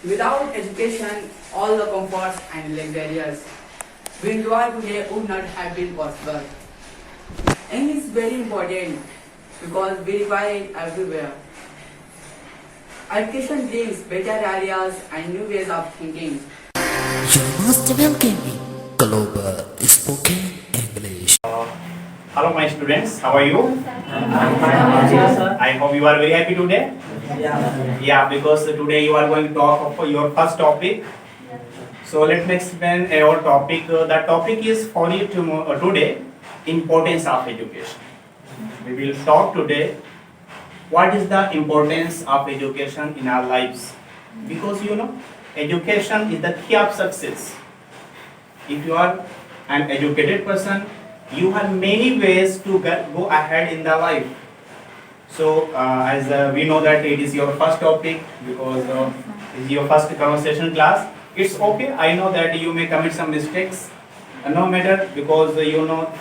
Without education, all the comforts and luxuries we enjoy today would not have been possible. English is very important because we require it everywhere. Education brings better ideas and new ways of thinking. You're most welcome Global Spoken English. Hello, my students. How are you? I hope you are very happy today. Yeah, because today you are going to talk of your first topic. So let me explain our topic. The topic is for you today, importance of education. We will talk today what is the importance of education in our lives. Because education is the key of success. If you are an educated person, you have many ways to go ahead in the life. So as we know that it is your first topic because it is your first conversation class. It's okay. I know that you may commit some mistakes. No matter because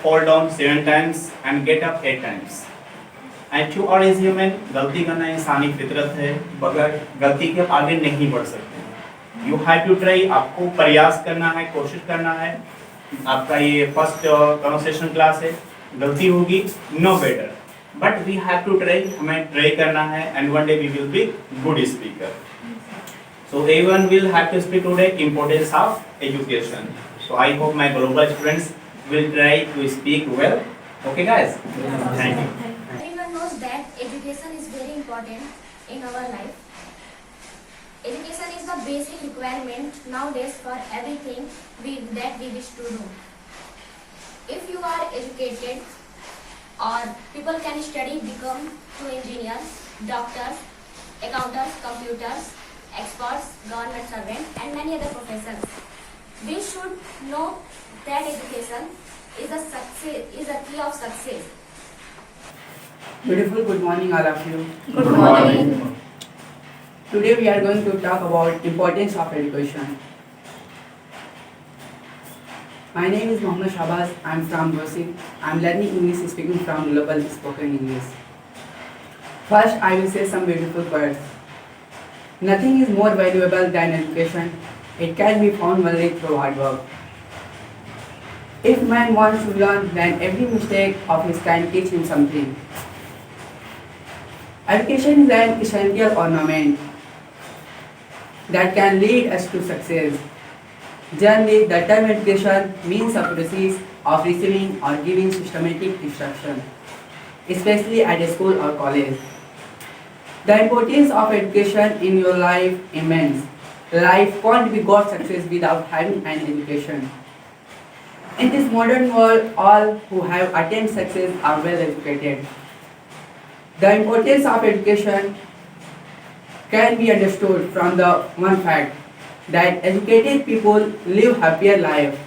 fall down 7 times and get up 8 times. And you are human. गलती करना इंसानी फितरत है. बगैर गलती के आगे नहीं बढ़ सकते. You have to try. आपको प्रयास करना है, कोशिश करना है. आपका ये फर्स्ट कन्वर्सेशन क्लास है. गलती होगी, no better. But we have to try. हमें ट्राई करना है and one day we will be good speaker. So everyone will have to speak today importance of education. So I hope my global students will try to speak well. Okay, guys. Thank you. Everyone knows that education is very important in our life. Education is the basic requirement nowadays for everything that we wish to do. If you are educated, or people can study, become to engineers, doctors, accountants, computers, experts, government servants, and many other professions. We should know that education is a key of success. Beautiful good morning all of you. Good morning. Today we are going to talk about importance of education. My name is Mohammed Shabazz. I am from Gosik. I am learning English speaking from Global Spoken English. First I will say some beautiful words. Nothing is more valuable than education. It can be found only through hard work. If man wants to learn, then every mistake of his can teach him something. Education is an essential ornament that can lead us to success. Generally, the term education means a process of receiving or giving systematic instruction, especially at a school or college. The importance of education in your life is immense. Life can't be got success without having an education. In this modern world, all who have attained success are well educated. The importance of education can be understood from the one fact that educated people live happier life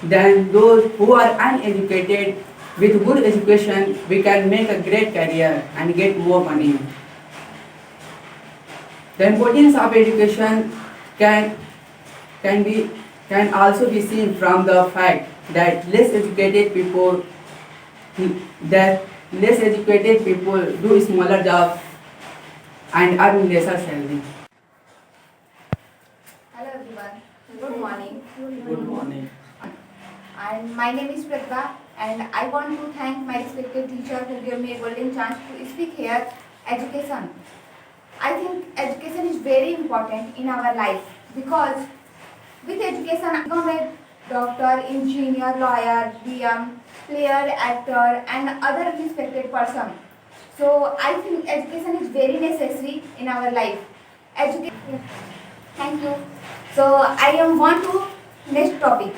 than those who are uneducated. With good education, we can make a great career and get more money. The importance of education can also be seen from the fact that less educated people do smaller jobs and earn lesser salary. Hello everyone. Good morning. Good morning. And my name is Pratibha and I want to thank my respected teacher who gave me a golden chance to speak here. Education. I think education is very important in our life because with education I become a doctor, engineer, lawyer, DM, player, actor and other respected person. So I think education is very necessary in our life. Thank you. So I am want to next topic.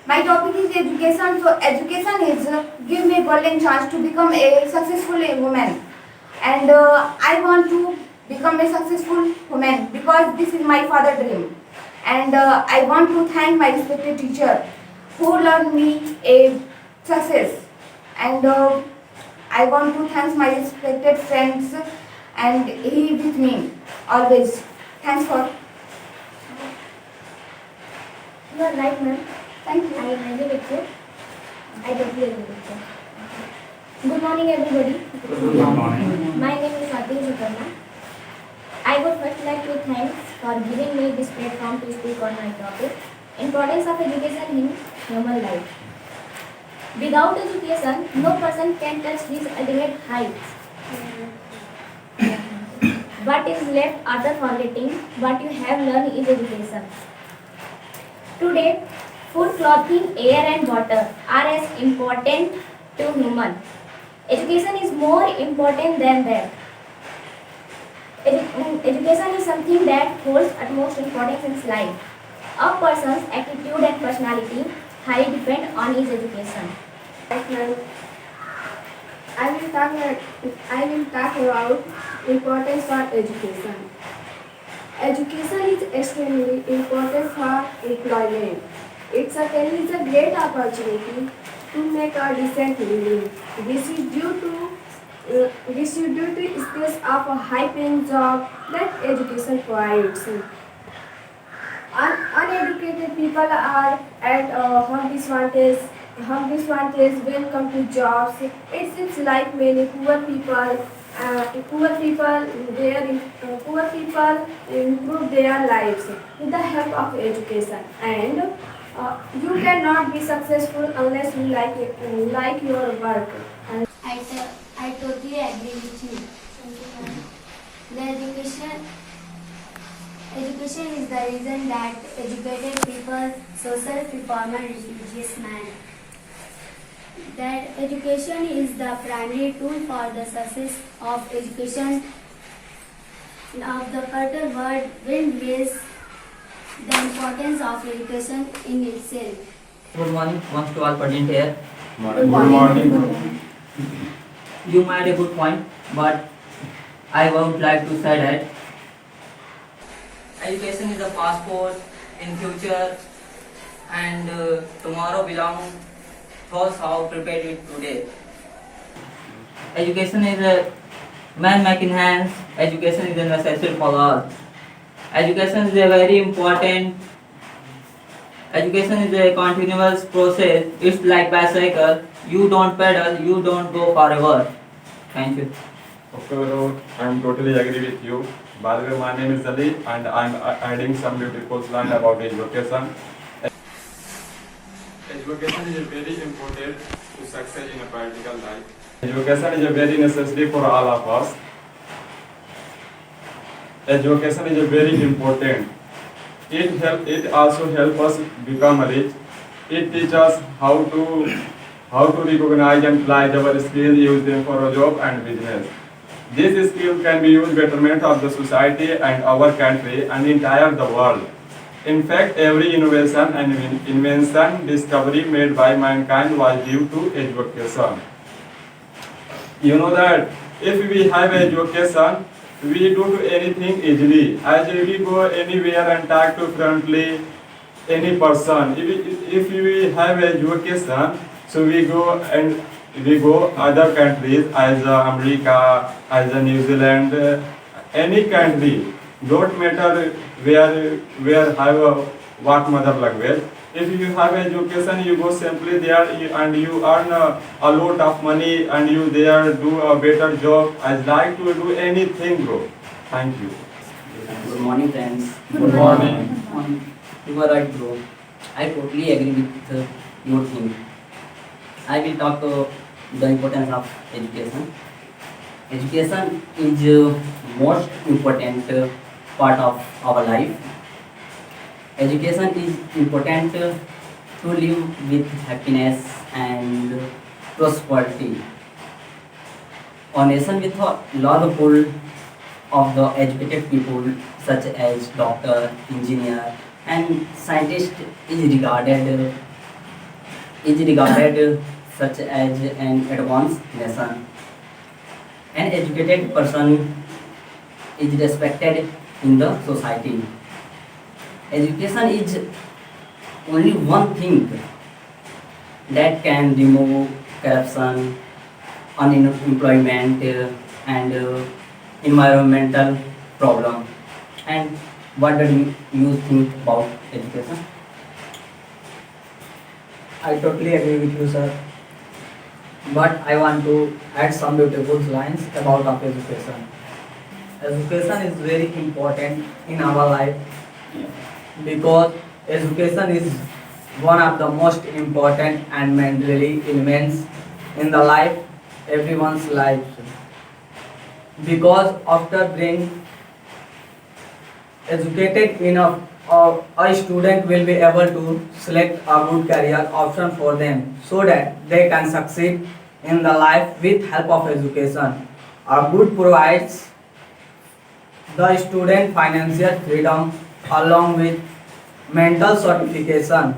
My topic is education. So education is give me a golden chance to become a successful woman, and I want to become a successful woman because this is my father's dream. And I want to thank my respected teacher who learned me a success. And I want to thank my respected friends and he with me always. Thanks for. You are right, ma'am. Thank you. I agree with you. I totally agree with you. Good morning, everybody. Good morning. My name is Adil Sukarna. I would first like to thank for giving me this platform to speak on my topic, importance of education in human life. Without education, no person can touch his ultimate heights. What is left after forgetting what you have learned is education. Today, food, clothing, air and water are as important to human. Education is more important than that. Education is something that holds utmost importance in life. A person's attitude and personality highly depend on his education. I will talk about importance for education. Education is extremely important for employment. It certainly is a great opportunity to make a decent living. This is due to skills of a high-paying job that education provides. Uneducated people are at home disadvantage when come to jobs. It seems like many poor people improve their lives with the help of education. And you cannot be successful unless you like your work. And I totally agree with you. The education is the reason that educated people, social reformer, religious man. That education is the primary tool for the success of education of the further world will raise the importance of education in itself. Good morning, once to all present here. Good morning. You made a good point, but I would like to say that education is a passport in future, and tomorrow belongs those how prepared it today. Education is a man making hands. Education is a necessary for all. Education is a very important. Education is a continuous process. It's like bicycle. You don't pedal, you don't go forever. Thank you. Okay, Vinod, I'm totally agree with you. By the way, my name is Ali and I'm adding some beautiful line about education. Education is very important to success in a practical life. Education is very necessary for all of us. Education is very important. It also help us become rich. It teaches us how to recognize and apply our skills, use them for a job and business. This skill can be used betterment of the society and our country and entire the world. In fact, every innovation and invention discovery made by mankind was due to education. You know that if we have education, we do anything easily. As we go anywhere and talk to friendly any person. If we have education, so we go other countries as America, as New Zealand, any country. Don't matter where have what mother language. If you have education, you go simply there and you earn a lot of money and you there do a better job. I like to do anything, bro. Thank you. Good morning, friends. Good morning. You are right, bro. I totally agree with your thing. I will talk the importance of education. Education is most important part of our life. Education is important to live with happiness and prosperity. A nation with a large pool of the educated people such as doctor, engineer and scientist is regarded such as an advanced nation. An educated person is respected in the society. Education is only one thing that can remove corruption, unemployment, and environmental problem. And what do you think about education? I totally agree with you, sir. But I want to add some beautiful lines about of education. Education is very important in our life because education is one of the most important and mandatory elements in the life, everyone's life. Because after being educated enough, a student will be able to select a good career option for them so that they can succeed in the life with help of education. A good provides the student financial freedom along with mental certification.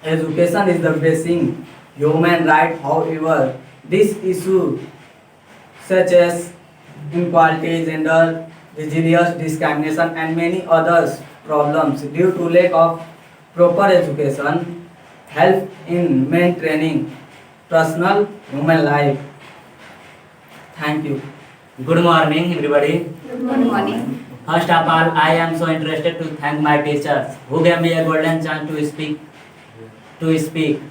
Education is the basic human right. However, this issue such as inequality, gender, resilience, discrimination, and many others problems due to lack of proper education help in maintaining personal human life. Thank you. Good morning, everybody. Good morning. First of all, I am so interested to thank my teachers who gave me a golden chance to speak.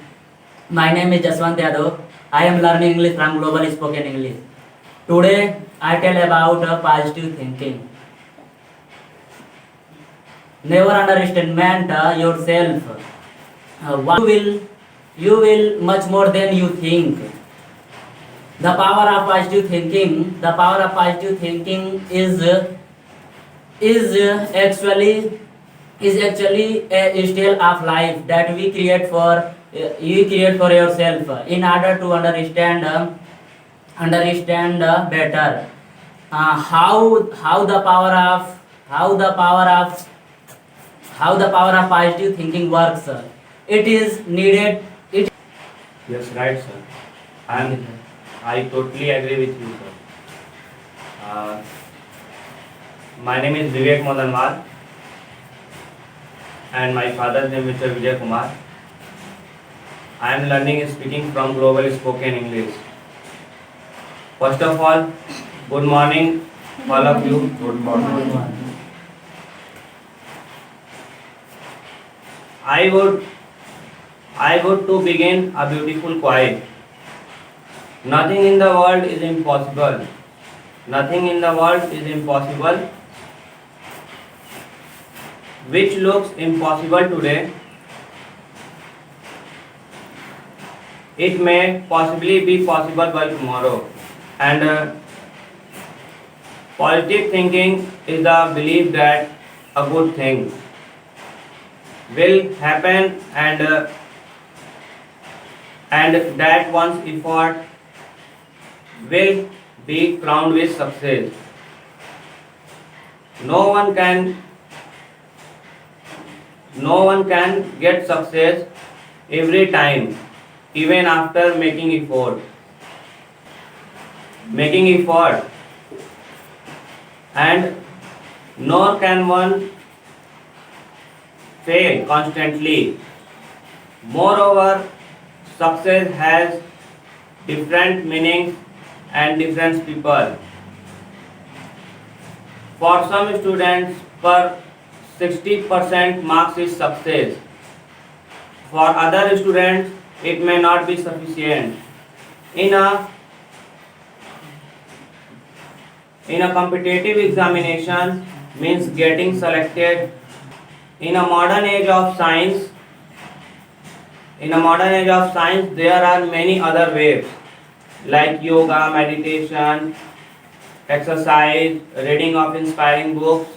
My name is Jaswant Yadav. I am learning English from Global Spoken English. Today, I tell about positive thinking. Never underestimate yourself. You will much more than you think. The power of positive thinking. The power of positive thinking is actually a style of life that we create for yourself in order to understand better how the power of positive thinking works. It is needed. Yes, right, sir. I totally agree with you, sir. My name is Vivek Modanwal and my father's name is Mr. Vijay Kumar. I am learning speaking from Global Spoken English. First of all, good morning, all of you. Good morning. I would to begin a beautiful quote. Nothing in the world is impossible. Nothing in the world is impossible. Which looks impossible today, it may possibly be possible by tomorrow. And positive thinking is the belief that a good thing will happen and that one's effort will be crowned with success. No one can get success every time, even after making effort, and nor can one fail constantly. Moreover, success has different meanings and different people. For some students, 60% marks is success. For other students, it may not be sufficient. In a competitive examination means getting selected. In a modern age of science, there are many other ways like yoga, meditation, exercise, reading of inspiring books,